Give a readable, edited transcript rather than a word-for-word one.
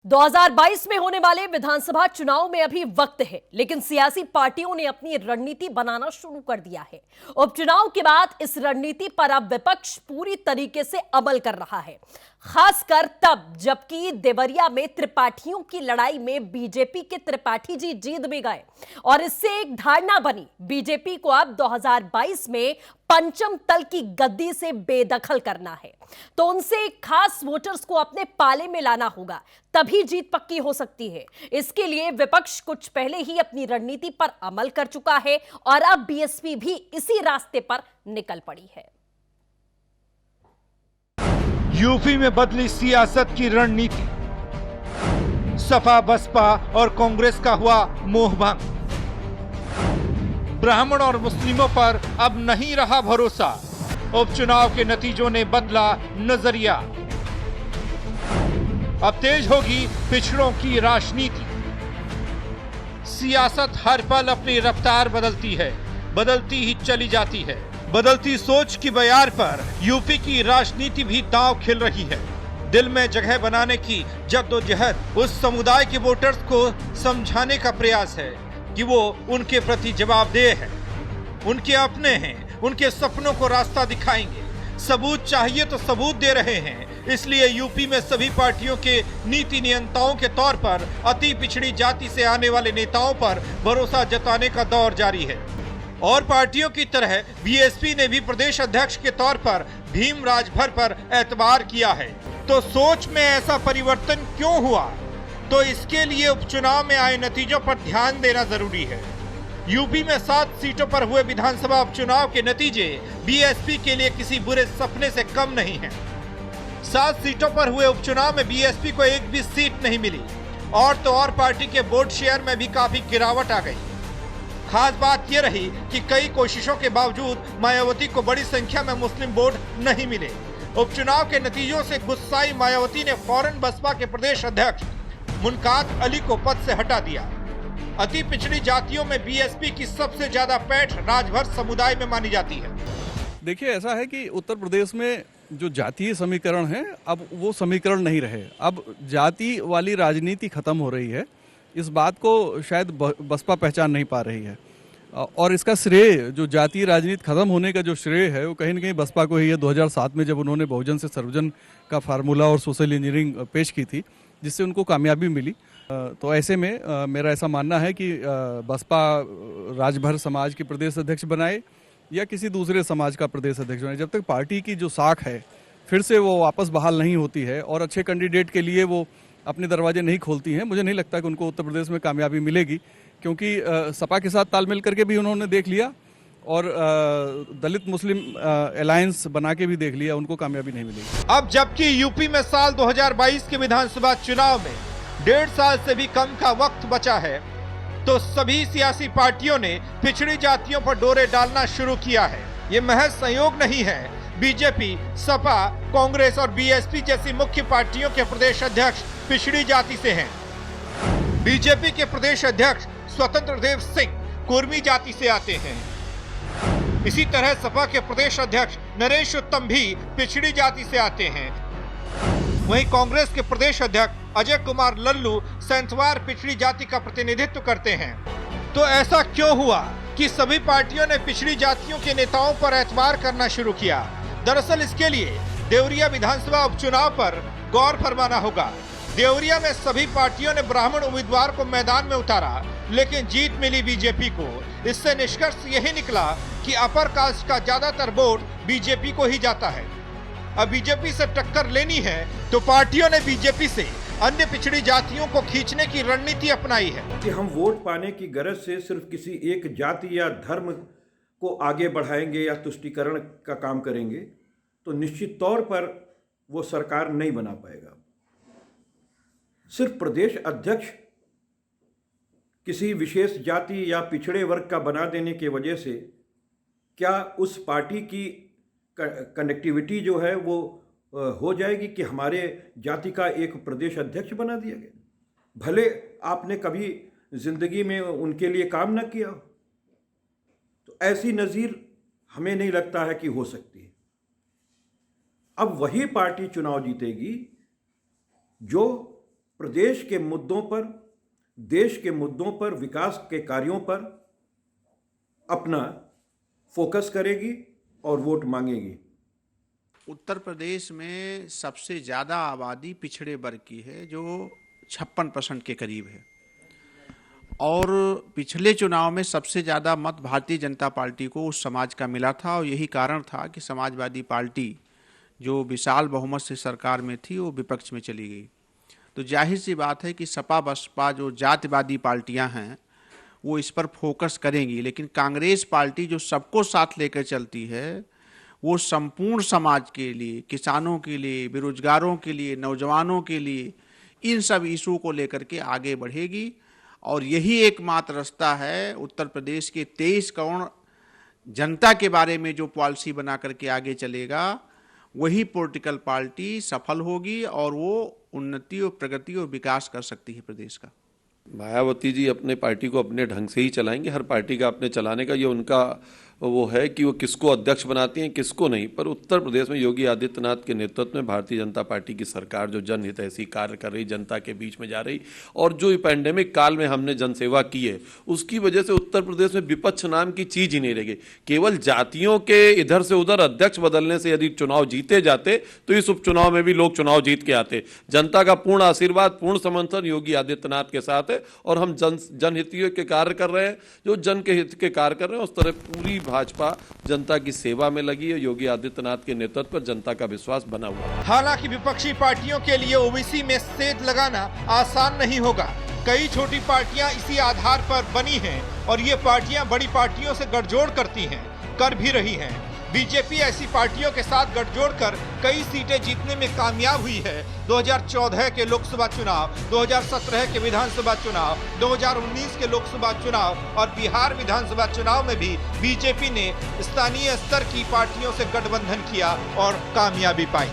2022 में होने वाले विधानसभा चुनाव में अभी वक्त है, लेकिन सियासी पार्टियों ने अपनी रणनीति बनाना शुरू कर दिया है। उपचुनाव के बाद इस रणनीति पर अब विपक्ष पूरी तरीके से अमल कर रहा है, खासकर तब जबकि देवरिया में त्रिपाठियों की लड़ाई में बीजेपी के त्रिपाठी जी जीत भी गए और इससे एक धारणा बनी, बीजेपी को अब 2022 में पंचम तल की गद्दी से बेदखल करना है, तो उनसे खास वोटर्स को अपने पाले में लाना होगा, तभी जीत पक्की हो सकती है। इसके लिए विपक्ष कुछ पहले ही अपनी रणनीति पर अमल कर चुका है और अब बीएसपी भी इसी रास्ते पर निकल पड़ी है। यूपी में बदली सियासत की रणनीति, सपा बसपा और कांग्रेस का हुआ मोहभंग, ब्राह्मण और मुस्लिमों पर अब नहीं रहा भरोसा, उपचुनाव के नतीजों ने बदला नजरिया, अब तेज होगी पिछड़ों की राजनीति। सियासत हर पल अपनी रफ्तार बदलती है, बदलती ही चली जाती है। बदलती सोच की बयार पर यूपी की राजनीति भी दांव खेल रही है। दिल में जगह बनाने की जद्दोजहद उस समुदाय के वोटर्स को समझाने का प्रयास है कि वो उनके प्रति जवाबदेह है, उनके अपने हैं, उनके सपनों को रास्ता दिखाएंगे। सबूत चाहिए तो सबूत दे रहे हैं, इसलिए यूपी में सभी पार्टियों के नीति नियंताओं के तौर पर अति पिछड़ी जाति से आने वाले नेताओं पर भरोसा जताने का दौर जारी है। और पार्टियों की तरह बीएसपी ने भी प्रदेश अध्यक्ष के तौर पर भीम राजभर पर एतबार किया है। तो सोच में ऐसा परिवर्तन क्यों हुआ? तो इसके लिए उपचुनाव में आए नतीजों पर ध्यान देना जरूरी है। यूपी में 7 सीटों पर हुए विधानसभा उपचुनाव के नतीजे बीएसपी के लिए किसी बुरे सपने से कम नहीं हैं। 7 सीटों पर हुए उपचुनाव में बीएसपी को एक भी सीट नहीं मिली और तो और पार्टी के वोट शेयर में भी काफी गिरावट आ गई। खास बात यह रही कि कई कोशिशों के बावजूद मायावती को बड़ी संख्या में मुस्लिम वोट नहीं मिले। उपचुनाव के नतीजों से गुस्साई मायावती ने फौरन बसपा के प्रदेश अध्यक्ष मुनकात अली को पद से हटा दिया। अति पिछड़ी जातियों में बीएसपी की सबसे ज्यादा पैठ राजभर समुदाय में मानी जाती है। देखिए, ऐसा है कि उत्तर प्रदेश में जो जातीय समीकरण है, अब वो समीकरण नहीं रहे। अब जाति वाली राजनीति खत्म हो रही है। इस बात को शायद बसपा पहचान नहीं पा रही है और इसका श्रेय, जो जातीय राजनीति खत्म होने का जो श्रेय है, वो कहीं ना कहीं बसपा को ही है। 2007 में जब उन्होंने बहुजन से सर्वजन का फार्मूला और सोशल इंजीनियरिंग पेश की थी, जिससे उनको कामयाबी मिली, तो ऐसे में मेरा ऐसा मानना है कि बसपा राजभर समाज के प्रदेश अध्यक्ष बनाए या किसी दूसरे समाज का प्रदेश अध्यक्ष बनाए, जब तक पार्टी की जो साख है फिर से वो वापस बहाल नहीं होती है और अच्छे कैंडिडेट के लिए वो अपने दरवाजे नहीं खोलती हैं, मुझे नहीं लगता कि उनको उत्तर प्रदेश में कामयाबी मिलेगी। क्योंकि सपा के साथ तालमेल करके भी उन्होंने देख लिया और दलित मुस्लिम अलायंस बना के भी देख लिया, उनको कामयाबी नहीं मिलेगी। अब जबकि यूपी में साल 2022 के विधानसभा चुनाव में 1.5 साल से भी कम का वक्त बचा है, तो सभी सियासी पार्टियों ने पिछड़ी जातियों पर डोरे डालना शुरू किया है। ये महज संयोग नहीं है। बीजेपी, सपा, कांग्रेस और बीएसपी जैसी मुख्य पार्टियों के प्रदेश अध्यक्ष पिछड़ी जाति से हैं। बीजेपी के प्रदेश अध्यक्ष स्वतंत्र देव सिंह कुर्मी जाति से आते हैं। इसी तरह सपा के प्रदेश अध्यक्ष नरेश उत्तम भी पिछड़ी जाति से आते हैं। वहीं कांग्रेस के प्रदेश अध्यक्ष अजय कुमार लल्लू सेंथवार पिछड़ी जाति का प्रतिनिधित्व करते हैं। तो ऐसा क्यों हुआ कि सभी पार्टियों ने पिछड़ी जातियों के नेताओं पर एतबार करना शुरू किया? दरअसल इसके लिए देवरिया विधानसभा उपचुनाव पर गौर फरमाना होगा। देवरिया में सभी पार्टियों ने ब्राह्मण उम्मीदवार को मैदान में उतारा, लेकिन जीत मिली बीजेपी को। इससे निष्कर्ष यही निकला कि अपर कास्ट का ज्यादातर वोट बीजेपी को ही जाता है। अब बीजेपी से टक्कर लेनी है तो पार्टियों ने बीजेपी से अन्य पिछड़ी जातियों को खींचने की रणनीति अपनाई है कि हम वोट पाने की गरज से सिर्फ किसी एक जाति या धर्म को आगे बढ़ाएंगे या तुष्टीकरण का काम करेंगे, तो निश्चित तौर पर वो सरकार नहीं बना पाएगा। सिर्फ प्रदेश अध्यक्ष किसी विशेष जाति या पिछड़े वर्ग का बना देने की वजह से क्या उस पार्टी की कनेक्टिविटी जो है वो हो जाएगी कि हमारे जाति का एक प्रदेश अध्यक्ष बना दिया गया, भले आपने कभी जिंदगी में उनके लिए काम न किया हो? तो ऐसी नज़ीर हमें नहीं लगता है कि हो सकती है। अब वही पार्टी चुनाव जीतेगी जो प्रदेश के मुद्दों पर, देश के मुद्दों पर, विकास के कार्यों पर अपना फोकस करेगी और वोट मांगेगी। उत्तर प्रदेश में सबसे ज़्यादा आबादी पिछड़े वर्ग की है, जो 56% के करीब है, और पिछले चुनाव में सबसे ज़्यादा मत भारतीय जनता पार्टी को उस समाज का मिला था, और यही कारण था कि समाजवादी पार्टी जो विशाल बहुमत से सरकार में थी वो विपक्ष में चली गई। तो जाहिर सी बात है कि सपा बसपा जो जातिवादी पार्टियां हैं वो इस पर फोकस करेंगी, लेकिन कांग्रेस पार्टी जो सबको साथ लेकर चलती है वो संपूर्ण समाज के लिए, किसानों के लिए, बेरोजगारों के लिए, नौजवानों के लिए, इन सब इशू को लेकर के आगे बढ़ेगी। और यही एकमात्र रास्ता है उत्तर प्रदेश के 23 करोड़ जनता के बारे में जो पॉलिसी बना करके आगे चलेगा, वही पॉलिटिकल पार्टी सफल होगी और वो उन्नति और प्रगति और विकास कर सकती है प्रदेश का। मायावती जी अपने पार्टी को अपने ढंग से ही चलाएंगे, हर पार्टी का अपने चलाने का ये उनका वो है कि वो किसको अध्यक्ष बनाती हैं किसको नहीं। पर उत्तर प्रदेश में योगी आदित्यनाथ के नेतृत्व में भारतीय जनता पार्टी की सरकार जो जनहितैषी कार्य कर रही, जनता के बीच में जा रही, और जो पैंडेमिक काल में हमने जनसेवा की है, उसकी वजह से उत्तर प्रदेश में विपक्ष नाम की चीज ही नहीं रही। केवल जातियों के इधर से उधर अध्यक्ष बदलने से यदि चुनाव जीते जाते तो इस उपचुनाव में भी लोग चुनाव जीत के आते। जनता का पूर्ण आशीर्वाद, पूर्ण समर्थन योगी आदित्यनाथ के साथ है, और हम जनहित के कार्य कर रहे हैं, जो जन के हित के कार्य कर रहे हैं। उस तरह पूरी भाजपा जनता की सेवा में लगी है। योगी आदित्यनाथ के नेतृत्व पर जनता का विश्वास बना हुआ है। हालांकि विपक्षी पार्टियों के लिए ओबीसी में सेध लगाना आसान नहीं होगा। कई छोटी पार्टियां इसी आधार पर बनी हैं और ये पार्टियां बड़ी पार्टियों से गठजोड़ करती हैं, कर भी रही हैं। बीजेपी ऐसी पार्टियों के साथ गठजोड़ कर कई सीटें जीतने में कामयाब हुई है। 2014 के लोकसभा चुनाव, 2017 के विधानसभा चुनाव, 2019 के लोकसभा चुनाव और बिहार विधानसभा चुनाव में भी बीजेपी ने स्थानीय स्तर की पार्टियों से गठबंधन किया और कामयाबी पाई।